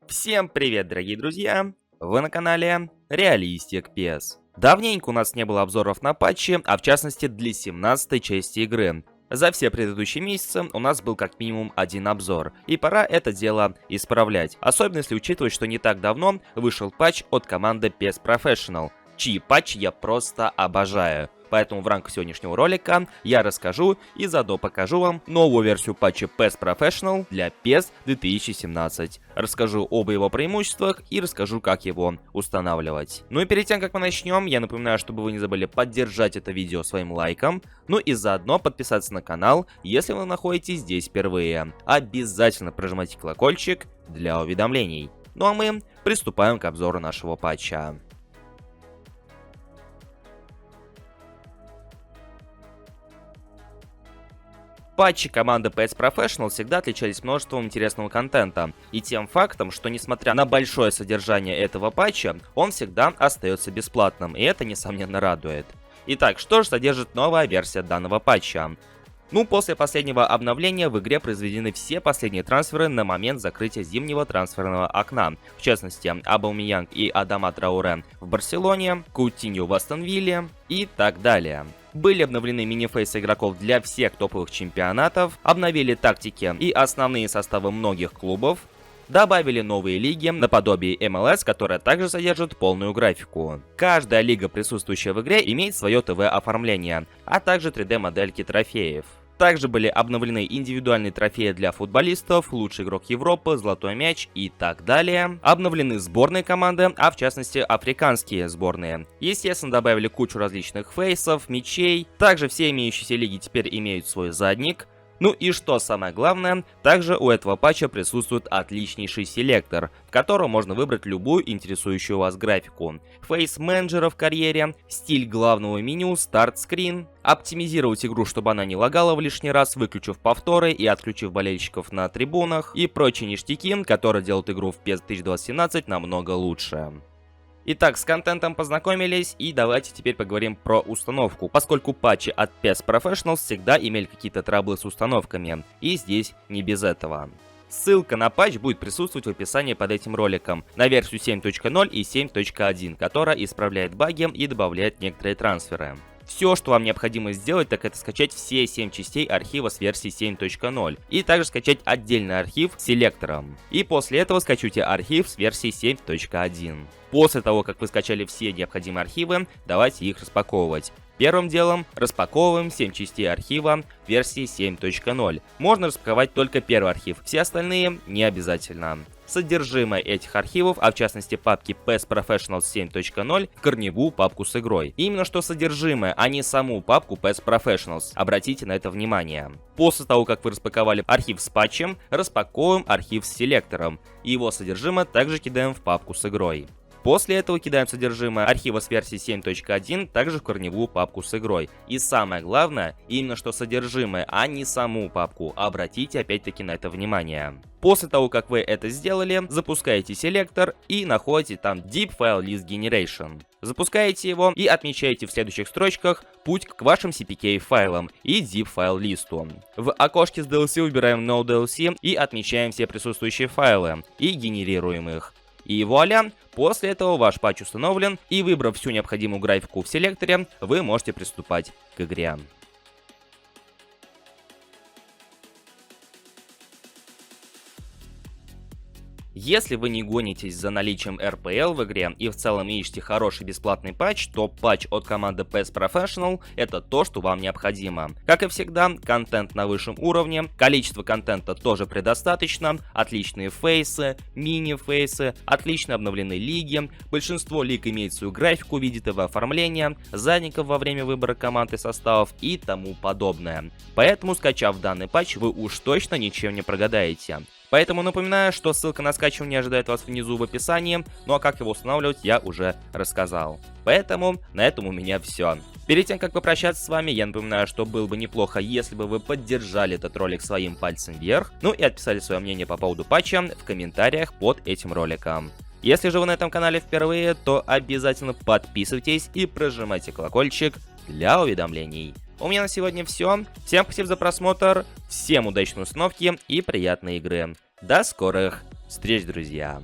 Всем привет, дорогие друзья! Вы на канале Realistic PS. Давненько у нас не было обзоров на патчи, а в частности для 17-й части игры. За все предыдущие месяцы у нас был как минимум один обзор, и пора это дело исправлять. Особенно если учитывать, что не так давно вышел патч от команды PES Professional, чьи патчи я просто обожаю. Поэтому в рамках сегодняшнего ролика я расскажу и заодно покажу вам новую версию патча PES Professional для PES 2017. Расскажу об его преимуществах и расскажу, как его устанавливать. Ну и перед тем, как мы начнем, я напоминаю, чтобы вы не забыли поддержать это видео своим лайком, ну и заодно подписаться на канал, если вы находитесь здесь впервые. Обязательно прожимайте колокольчик для уведомлений. Ну а мы приступаем к обзору нашего патча. Патчи команды PES Professional всегда отличались множеством интересного контента, и тем фактом, что несмотря на большое содержание этого патча, он всегда остается бесплатным, и это несомненно радует. Итак, что же содержит новая версия данного патча? После последнего обновления в игре произведены все последние трансферы на момент закрытия зимнего трансферного окна. В частности, Абаумеянг и Адама Трауре в Барселоне, Кутиньо в Астон Вилле и так далее. Были обновлены мини-фейсы игроков для всех топовых чемпионатов, обновили тактики и основные составы многих клубов, добавили новые лиги, наподобие MLS, которая также содержит полную графику. Каждая лига, присутствующая в игре, имеет свое ТВ-оформление, а также 3D-модельки трофеев. Также были обновлены индивидуальные трофеи для футболистов, лучший игрок Европы, золотой мяч и так далее. Обновлены сборные команды, а в частности африканские сборные. Естественно, добавили кучу различных фейсов, мячей. Также все имеющиеся лиги теперь имеют свой задник. Ну и что самое главное, также у этого патча присутствует отличнейший селектор, в котором можно выбрать любую интересующую вас графику. Фейс менеджера в карьере, стиль главного меню, старт-скрин, оптимизировать игру, чтобы она не лагала в лишний раз, выключив повторы и отключив болельщиков на трибунах, и прочие ништяки, которые делают игру в PES 2017 намного лучше. Итак, с контентом познакомились, и давайте теперь поговорим про установку, поскольку патчи от PES Professional всегда имели какие-то траблы с установками, и здесь не без этого. Ссылка на патч будет присутствовать в описании под этим роликом, на версию 7.0 и 7.1, которая исправляет баги и добавляет некоторые трансферы. Все, что вам необходимо сделать, так это скачать все 7 частей архива с версии 7.0 и также скачать отдельный архив с селектором. И после этого скачайте архив с версии 7.1. После того, как вы скачали все необходимые архивы, давайте их распаковывать. Первым делом распаковываем 7 частей архива версии 7.0. Можно распаковать только первый архив, все остальные не обязательно. Содержимое этих архивов, а в частности папки PES Professional 7.0, в корневую папку с игрой. Именно что содержимое, а не саму папку PES Professionals. Обратите на это внимание. После того, как вы распаковали архив с патчем, распаковываем архив с селектором. И его содержимое также кидаем в папку с игрой. После этого кидаем содержимое архива с версии 7.1 также в корневую папку с игрой. И самое главное, именно что содержимое, а не саму папку. Обратите опять-таки на это внимание. После того, как вы это сделали, запускаете селектор и находите там Deep File List Generation. Запускаете его и отмечаете в следующих строчках путь к вашим CPK файлам и Zip File листу. В окошке с DLC выбираем No DLC и отмечаем все присутствующие файлы и генерируем их. И вуаля, после этого ваш патч установлен, и выбрав всю необходимую графику в селекторе, вы можете приступать к игре. Если вы не гонитесь за наличием RPL в игре и в целом ищете хороший бесплатный патч, то патч от команды PES Professional это то, что вам необходимо. Как и всегда, контент на высшем уровне, количество контента тоже предостаточно, отличные фейсы, мини-фейсы, отлично обновленные лиги, большинство лиг имеет свою графику в виде ТВ-оформления, задников во время выбора команд и составов и тому подобное. Поэтому, скачав данный патч, вы уж точно ничем не прогадаете. Поэтому напоминаю, что ссылка на скачивание ожидает вас внизу в описании, ну а как его устанавливать я уже рассказал. Поэтому на этом у меня все. Перед тем, как попрощаться с вами, я напоминаю, что было бы неплохо, если бы вы поддержали этот ролик своим пальцем вверх, ну и отписали свое мнение по поводу патча в комментариях под этим роликом. Если же вы на этом канале впервые, то обязательно подписывайтесь и прожимайте колокольчик для уведомлений. У меня на сегодня все. Всем спасибо за просмотр, всем удачной установки и приятной игры. До скорых встреч, друзья!